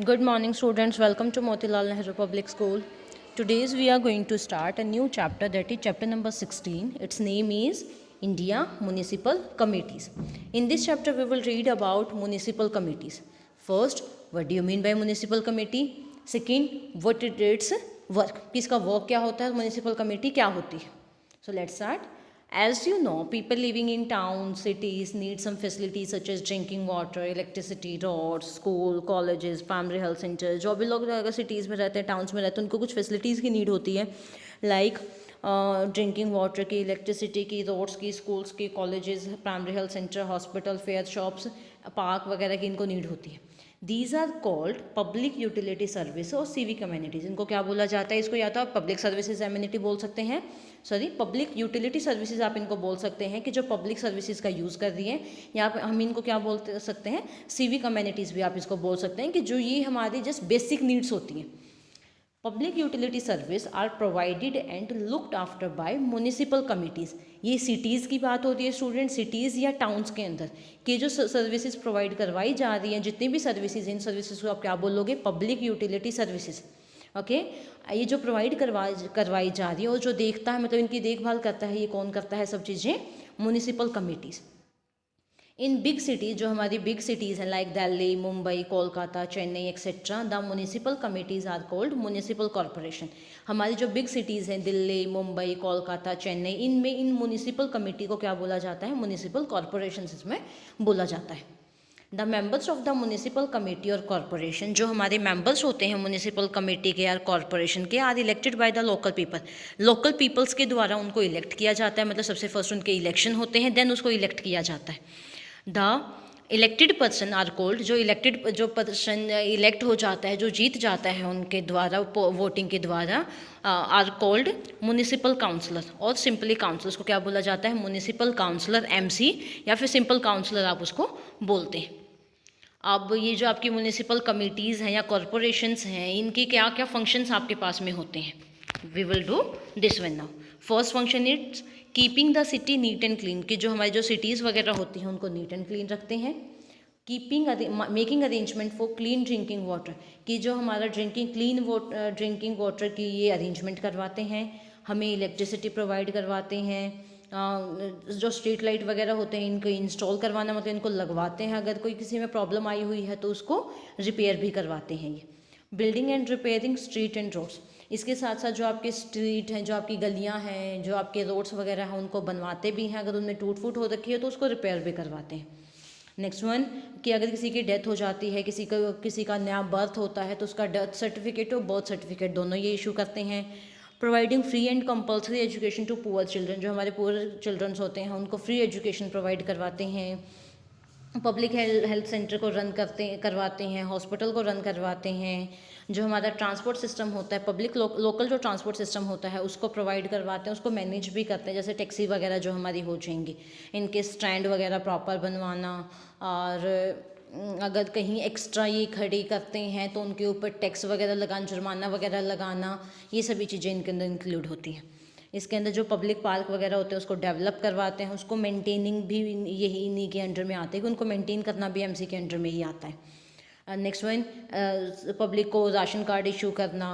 Good morning, students. Welcome to Motilal Nehru Public School. Today's we are going to start a new chapter, that is chapter number 16. Its name is India Municipal Committees. In this chapter, we will read about municipal committees. First, what do you mean by municipal committee? Second, what is its work? किसका work क्या होता है, municipal committee क्या होती है? So let's start. As you know, people living in towns, cities need some facilities such as drinking water, electricity, roads, school, colleges, primary health centers. जो भी लोग अगर cities में रहते हैं, towns में रहते हैं, उनको कुछ facilities की need होती है, like ड्रिंकिंग वाटर की, इलेक्ट्रिसिटी की, रोड्स की, स्कूल्स की, colleges, primary health centre, hospital, fair shops, park वगैरह की इनको नीड होती है. These are called public utility service और सिविक कम्युनिटीज़. इनको क्या बोला जाता है? इसको या तो आप पब्लिक सर्विसेज एम्यूनिटी बोल सकते हैं, पब्लिक यूटिलिटी सर्विसेज आप इनको बोल सकते हैं कि जो पब्लिक सर्विसेज का यूज़ कर रही है, या हम इनको क्या बोल सकते हैं? सिविक कम्युनिटीज़ भी आप इसको बोल सकते हैं कि जो ये हमारी जस्ट बेसिक नीड्स होती हैं. Public utility service are provided and looked after by municipal committees. ये सिटीज़ की बात होती है स्टूडेंट, सिटीज़ या टाउन्स के अंदर कि जो सर्विसेज प्रोवाइड करवाई जा रही हैं, जितनी भी सर्विसेज, इन सर्विसेज को आप क्या बोलोगे? Public utility services. ओके, ये जो प्रोवाइड करवाई जा रही है और जो देखता है, मतलब इनकी देखभाल करता है, ये कौन करता है सब चीज़ें? Municipal committees. In big cities, जो हमारी बिग सिटीज़ हैं like Delhi, Mumbai, Kolkata, Chennai etcetera, the municipal committees are called municipal corporation. हमारी जो बिग सिटीज़ हैं दिल्ली, मुंबई, कोलकाता, चेन्नई, इनमें इन म्यूनिसिपल कमेटी को क्या बोला जाता है? म्यूनिसिपल कॉरपोरेशन इसमें बोला जाता है. The members of the municipal committee और कॉरपोरेशन, जो हमारे मेंबर्स होते हैं म्यूनिसिपल कमेटी के या कॉरपोरेशन के, are elected by the local people. Local peoples के द्वारा उनको इलेक्ट किया जाता है, मतलब सबसे फर्स्ट उनके इलेक्शन होते हैं, देन उसको इलेक्ट किया जाता है. The elected person are called, जो पर्सन इलेक्ट हो जाता है, जो जीत जाता है उनके द्वारा वोटिंग के द्वारा, आर कोल्ड म्यूनिसिपल काउंसलर और सिंपली काउंसलर. उसको क्या बोला जाता है? म्यूनिसिपल काउंसलर, एमसी, या फिर सिंपल काउंसलर आप उसको बोलते हैं. अब ये जो आपकी म्यूनिसिपल कमिटीज़ हैं या कॉरपोरेशंस हैं, इनके क्या क्या फंक्शंस आपके पास में होते हैं? We will do this one now. First function is keeping the city neat and clean, कि जो हमारी जो सिटीज़ वगैरह होती हैं उनको नीट एंड क्लीन रखते हैं. Making arrangement for clean drinking water, कि जो हमारा ड्रिंकिंग वाटर की ये अरेंजमेंट करवाते हैं. हमें इलेक्ट्रिसिटी प्रोवाइड करवाते हैं. जो स्ट्रीट लाइट वगैरह होते हैं इनको इंस्टॉल करवाना, मतलब इनको लगवाते हैं. अगर कोई किसी में प्रॉब्लम आई हुई है तो उसको रिपेयर भी करवाते हैं ये. Building and repairing street and roads, इसके साथ साथ जो आपके स्ट्रीट हैं, जो आपकी गलियां हैं, जो आपके रोड्स वगैरह हैं, उनको बनवाते भी हैं. अगर उनमें टूट फूट हो रखी है तो उसको रिपेयर भी करवाते हैं. नेक्स्ट वन, कि अगर किसी की डेथ हो जाती है, किसी का नया बर्थ होता है, तो उसका डेथ सर्टिफिकेट और बर्थ सर्टिफिकेट दोनों ये इशू करते हैं. Providing free and compulsory education to poor children, जो हमारे पुअर चिल्ड्रंस होते हैं उनको फ्री एजुकेशन प्रोवाइड करवाते हैं. पब्लिक हेल्थ सेंटर को करवाते हैं, हॉस्पिटल को रन करवाते हैं. जो हमारा ट्रांसपोर्ट सिस्टम होता है, पब्लिक लोकल जो ट्रांसपोर्ट सिस्टम होता है उसको प्रोवाइड करवाते हैं, उसको मैनेज भी करते हैं. जैसे टैक्सी वगैरह जो हमारी हो जाएंगी, इनके स्टैंड वगैरह प्रॉपर बनवाना, और अगर कहीं एक्स्ट्रा ये खड़ी करते हैं तो उनके ऊपर टैक्स वगैरह लगाना, जुर्माना वगैरह लगाना, ये सभी चीज़ें इनके अंदर इंक्लूड होती हैं. इसके अंदर जो पब्लिक पार्क वगैरह होते हैं उसको डेवलप करवाते हैं, उसको मेंटेनिंग भी यही इन्हीं के अंडर में आते हैं, कि उनको मेंटेन करना भी एमसी के अंडर में ही आता है. नेक्स्ट वन, पब्लिक को राशन कार्ड इशू करना.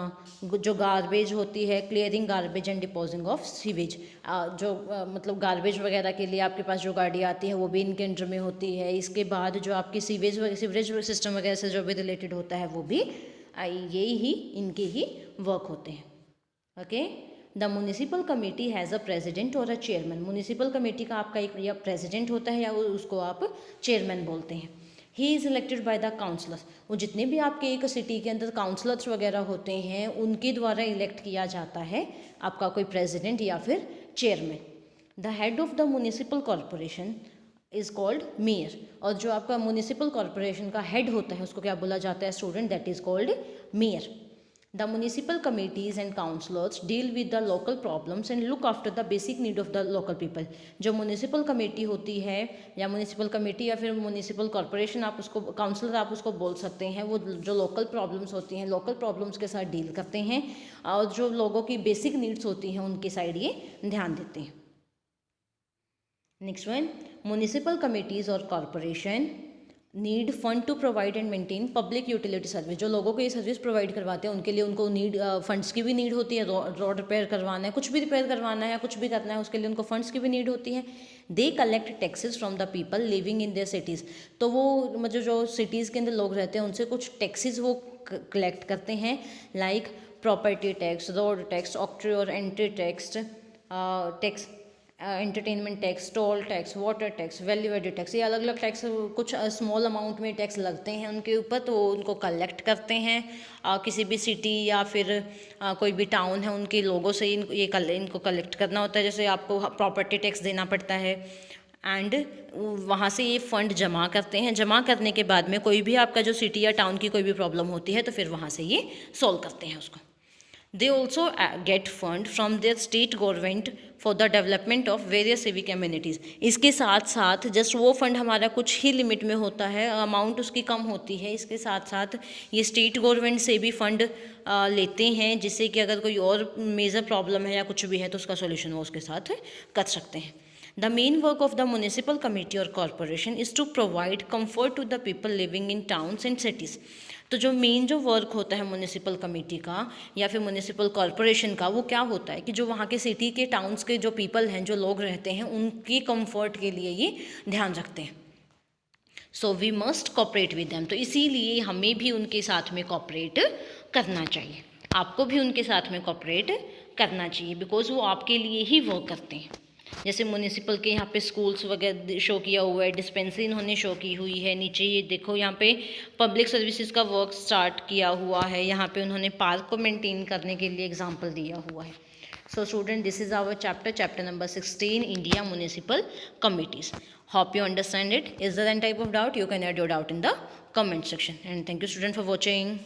जो गार्बेज होती है, clearing garbage and disposing of sewage, मतलब गार्बेज वगैरह के लिए आपके पास जो गाड़ी आती है वो भी इनके अंडर में होती है. इसके बाद जो आपकी सीवरेज सिस्टम वगैरह से जो भी रिलेटेड होता है वो भी यही ही इनके ही वर्क होते हैं. Okay, the municipal committee has a president और अ चेयरमैन. म्यूनिसिपल कमेटी का आपका एक या प्रेसिडेंट होता है या उसको आप चेयरमैन बोलते हैं. He is elected by the councillors, वो जितने भी आपके एक सिटी के अंदर काउंसलर्स वगैरह होते हैं उनके द्वारा इलेक्ट किया जाता है आपका कोई प्रेसिडेंट या फिर chairman. The head of the municipal corporation is called mayor, और जो आपका म्यूनिसिपल कॉरपोरेशन का हेड होता है उसको क्या बोला जाता है student? That is called mayor. The municipal committees and councillors deal with the local problems and look after the basic need of the local people. जो म्यूनिसिपल कमेटी होती है या म्यूनिसिपल कमेटी या फिर म्यूनिसिपल कॉरपोरेशन, आप उसको counsellor आप उसको बोल सकते हैं, वो जो लोकल प्रॉब्लम्स होती हैं, लोकल प्रॉब्लम्स के साथ डील करते हैं, और जो लोगों की बेसिक नीड्स होती हैं उनकी साइड ये ध्यान देते हैं. नेक्स्ट वन, म्यूनिसिपल कमेटीज़ और corporation need fund to provide and maintain public utility service, जो लोगों को ये सर्विस प्रोवाइड करवाते हैं उनके लिए उनको नीड फंड्स की भी नीड होती है। रोड रिपेयर करवाना है, कुछ भी रिपेयर करवाना है या कुछ भी करना है, उसके लिए उनको फंड्स की भी नीड होती है। They collect taxes from the people living in their cities, तो वो मतलब जो सिटीज़ के अंदर लोग रहते हैं उनसे कुछ टैक्सेस वो कलेक्ट करते हैं, like property tax, road tax, octroi और entry tax, tax entertainment tax, toll tax, water tax, value added tax, ये अलग अलग टैक्स कुछ स्मॉल अमाउंट में टैक्स लगते हैं उनके ऊपर, तो उनको कलेक्ट करते हैं। किसी भी सिटी या फिर कोई भी टाउन है उनके लोगों से इनको कलेक्ट करना होता है। जैसे आपको प्रॉपर्टी टैक्स देना पड़ता है एंड वहाँ से ये फंड जमा करते हैं। जमा करने के बाद में कोई भी आपका जो सिटी या टाउन की कोई भी प्रॉब्लम होती है तो फिर वहाँ से ये सॉल्व करते हैं उसको। They also get fund from their state government for the development of various civic amenities. इसके साथ साथ जस्ट वो फंड हमारा कुछ ही लिमिट में होता है, अमाउंट उसकी कम होती है। इसके साथ साथ ये स्टेट गवर्नमेंट से भी फंड लेते हैं, जिससे कि अगर कोई और मेजर प्रॉब्लम है या कुछ भी है तो उसका सोल्यूशन वो उसके साथ कर सकते हैं। The main work of the municipal committee or corporation is to provide comfort to the people living in towns and cities. तो जो मेन जो वर्क होता है म्यूनिसिपल कमेटी का या फिर म्यूनिसिपल कॉरपोरेशन का, वो क्या होता है कि जो वहाँ के सिटी के टाउन्स के जो पीपल हैं, जो लोग रहते हैं, उनकी कंफर्ट के लिए ये ध्यान रखते हैं। So we must cooperate with them, तो इसीलिए हमें भी उनके साथ में कॉपरेट करना चाहिए। आपको भी उनके साथ में कॉपरेट करना चाहिए, बिकॉज वो आपके लिए ही वर्क करते हैं। जैसे म्यूनिसिपल के यहाँ पे स्कूल्स वगैरह शो किया हुआ है, डिस्पेंसरी इन्होंने शो की हुई है। नीचे ये देखो यहाँ पे पब्लिक सर्विसेज का वर्क स्टार्ट किया हुआ है। यहाँ पे उन्होंने पार्क को मेंटेन करने के लिए एग्जांपल दिया हुआ है। So student, this is our chapter number 16, India municipal committees. Hope you understand it. Is there any type of doubt? You can add your doubt in the comment section, and thank you student for watching.